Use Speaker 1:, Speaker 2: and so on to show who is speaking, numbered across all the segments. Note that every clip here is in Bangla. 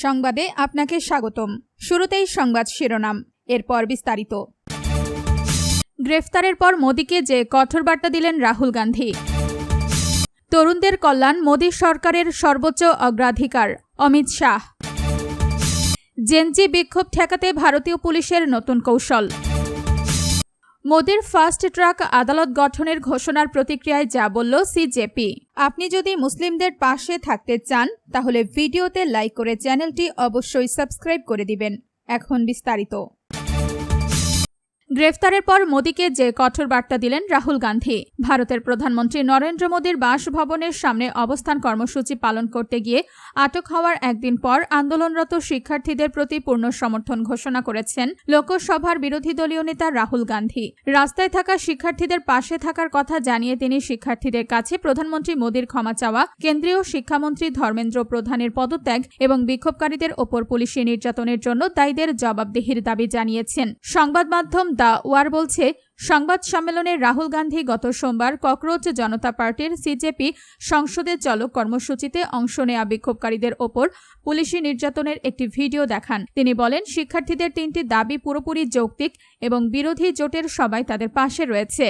Speaker 1: সংবাদে আপনাকে স্বাগতম। শুরুতেই সংবাদ শিরোনাম, এরপর বিস্তারিত। গ্রেফতারের পর মোদীকে যে কঠোর বার্তা দিলেন রাহুল গান্ধী। তরুণদের কল্যাণ মোদী সরকারের সর্বোচ্চ অগ্রাধিকার, অমিত শাহ। জেনজি বিক্ষোভ ঠেকাতে ভারতীয় পুলিশের নতুন কৌশল। মোদির ফাস্ট ট্র্যাক আদালত গঠনের ঘোষণার প্রতিক্রিয়ায় যা বলল সিজেপি। আপনি যদি মুসলিমদের পাশে থাকতে চান তাহলে ভিডিওতে লাইক করে চ্যানেলটি অবশ্যই সাবস্ক্রাইব করে দিবেন। এখন বিস্তারিত। গ্রেফতারের পর মোদীকে যে কঠোর বার্তা দিলেন রাহুল গান্ধী। ভারতের প্রধানমন্ত্রী নরেন্দ্র মোদীর বাসভবনের সামনে অবস্থান কর্মসূচি পালন করতে গিয়ে আটক হওয়ার একদিন পর আন্দোলনরত শিক্ষার্থীদের প্রতি পূর্ণ সমর্থন ঘোষণা করেছেন লোকসভার বিরোধী দলীয় নেতা রাহুল গান্ধী। রাস্তায় থাকা শিক্ষার্থীদের পাশে থাকার কথা জানিয়ে তিনি শিক্ষার্থীদের কাছে প্রধানমন্ত্রী মোদীর ক্ষমা চাওয়া, কেন্দ্রীয় শিক্ষামন্ত্রী ধর্মেন্দ্র প্রধানের পদত্যাগ এবং বিক্ষোভকারীদের ওপর পুলিশি নির্যাতনের জন্য দায়ীদের জবাবদিহির দাবি জানিয়েছেন। সংবাদ মাধ্যম দ্য ওয়ার বলছে, সংবাদ সম্মেলনে রাহুল গান্ধী গত সোমবার ককরোচ জনতা পার্টির সিজেপি সংসদে চলক কর্মসূচিতে অংশ নেয়া বিক্ষোভকারীদের ওপর পুলিশি নির্যাতনের একটি ভিডিও দেখান। তিনি বলেন, শিক্ষার্থীদের তিনটি দাবি পুরোপুরি যৌক্তিক এবং বিরোধী জোটের সবাই তাদের পাশে রয়েছে।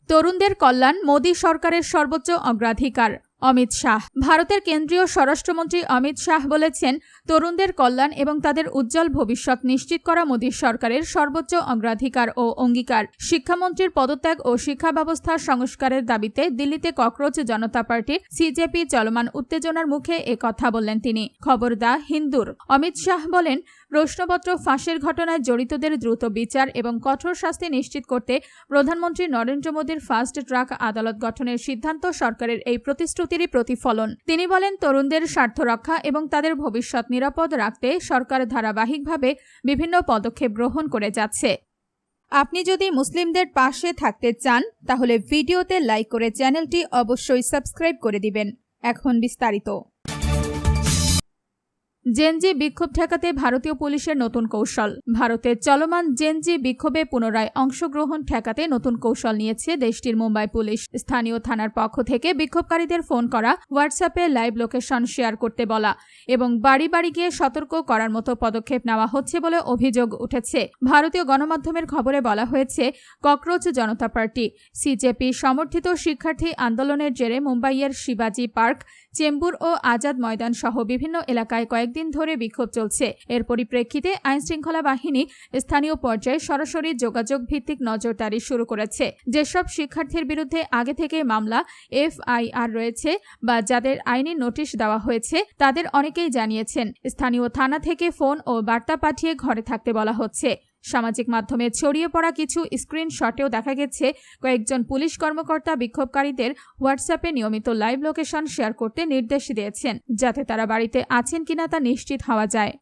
Speaker 1: তরুণদের কল্যাণ মোদী সরকারের সর্বোচ্চ অগ্রাধিকার, অমিত শাহ। ভারতের কেন্দ্রীয় স্বরাষ্ট্রমন্ত্রী অমিত শাহ বলেছেন, তরুণদের কল্যাণ এবং তাদের উজ্জ্বল ভবিষ্যৎ নিশ্চিত করা মোদী সরকারের সর্বোচ্চ অগ্রাধিকার ও অঙ্গীকার। শিক্ষামন্ত্রীর পদত্যাগ ও শিক্ষা ব্যবস্থার সংস্কারের দাবিতে দিল্লিতে ককরোচ জনতা পার্টির সিজেপি চলমান উত্তেজনার মুখে কথা বললেন তিনি। খবর দ্য হিন্দুর। অমিত শাহ বলেন, প্রশ্নপত্র ফাঁসের ঘটনায় জড়িতদের দ্রুত বিচার এবং কঠোর শাস্তি নিশ্চিত করতে প্রধানমন্ত্রী নরেন্দ্র মোদীর ফাস্ট ট্র্যাক আদালত গঠনের সিদ্ধান্ত সরকারের এই প্রতিশ্রুতিরই প্রতিফলন। তিনি বলেন, তরুণদের স্বার্থ রক্ষা এবং তাদের ভবিষ্যৎ নিরাপদ রাখতে সরকার ধারাবাহিকভাবে বিভিন্ন পদক্ষেপ গ্রহণ করে যাচ্ছে। আপনি যদি মুসলিমদের পাশে থাকতে চান তাহলে ভিডিওতে লাইক করে চ্যানেলটি অবশ্যই সাবস্ক্রাইব করে দিবেন। এখন বিস্তারিত। জেনজি বিক্ষোভ ঠেকাতে ভারতীয় পুলিশের নতুন কৌশল। ভারতের চলমান জেনজি বিক্ষোভে পুনরায় অংশগ্রহণ ঠেকাতে নতুন কৌশল নিয়েছে দেশটির মুম্বাই পুলিশ। স্থানীয় থানার পক্ষ থেকে বিক্ষোভকারীদের ফোন করা, হোয়াটসঅ্যাপে লাইভ লোকেশন শেয়ার করতে বলা এবং বাড়ি বাড়ি গিয়ে সতর্ক করার মতো পদক্ষেপ নেওয়া হচ্ছে বলে অভিযোগ উঠেছে। ভারতীয় গণমাধ্যমের খবরে বলা হয়েছে, ককরোচ জনতা পার্টি সিজেপি সমর্থিত শিক্ষার্থী আন্দোলনের জেরে মুম্বাইয়ের শিবাজি পার্ক, চেম্বুর ও আজাদ ময়দান সহ বিভিন্ন এলাকায় কয়েকদিন ধরে বিক্ষোভ চলছে। এর পরিপ্রেক্ষিতে আইনশৃঙ্খলা বাহিনী স্থানীয় পর্যায়ে সরাসরি যোগাযোগ ভিত্তিক নজরদারি শুরু করেছে। যেসব শিক্ষার্থীর বিরুদ্ধে আগে থেকে মামলা এফআইআর রয়েছে বা যাদের আইনি নোটিশ দেওয়া হয়েছে তাদের অনেকেই জানিয়েছেন, স্থানীয় থানা থেকে ফোন ও বার্তা পাঠিয়ে ঘরে থাকতে বলা হচ্ছে। সামাজিক মাধ্যমে ছড়িয়ে পড়া কিছু স্ক্রিনশটেও দেখা গেছে কয়েকজন পুলিশ কর্মকর্তা বিক্ষোভকারীদের হোয়াটসঅ্যাপে নিয়মিত লাইভ লোকেশন শেয়ার করতে নির্দেশ দিয়েছেন, যাতে তারা বাড়িতে আছেন কিনা তা নিশ্চিত হওয়া যায়।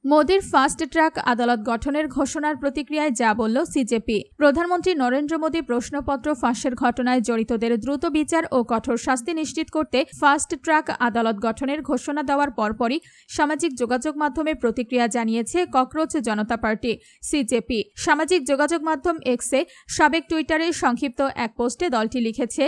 Speaker 1: মোদীর ফাস্ট ট্র্যাক আদালত গঠনের ঘোষণার প্রতিক্রিয়ায় যা বলল সিজেপি। প্রধানমন্ত্রী নরেন্দ্র মোদী প্রশ্নপত্র ফাঁসের ঘটনায় জড়িতদের দ্রুত বিচার ও কঠোর শাস্তি নিশ্চিত করতে ফাস্ট ট্র্যাক আদালত গঠনের ঘোষণা দেওয়ার পরপরই সামাজিক যোগাযোগ মাধ্যমে প্রতিক্রিয়া জানিয়েছে ককরোচ জনতা পার্টি সিজেপি। সামাজিক যোগাযোগ মাধ্যম এক্সে সাবেক টুইটারে সংক্ষিপ্ত এক পোস্টে দলটি লিখেছে,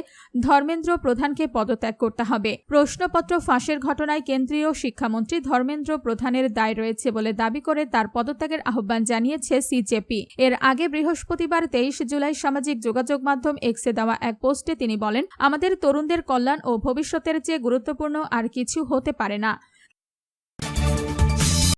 Speaker 1: ধর্মেন্দ্র প্রধানকে পদত্যাগ করতে হবে। প্রশ্নপত্র ফাঁসের ঘটনায় কেন্দ্রীয় শিক্ষামন্ত্রী ধর্মেন্দ্র প্রধানের দায় রয়েছে বলে দাবি করে তার পদত্যাগের আহ্বান জানিয়েছে সিজেপি। এর আগে বৃহস্পতিবার 23 জুলাই সামাজিক যোগাযোগ মাধ্যম এক্সে দেওয়া এক পোস্টে তিনি বলেন, আমাদের তরুণদের কল্যাণ ও ভবিষ্যতের চেয়ে গুরুত্বপূর্ণ আর কিছু হতে পারে না।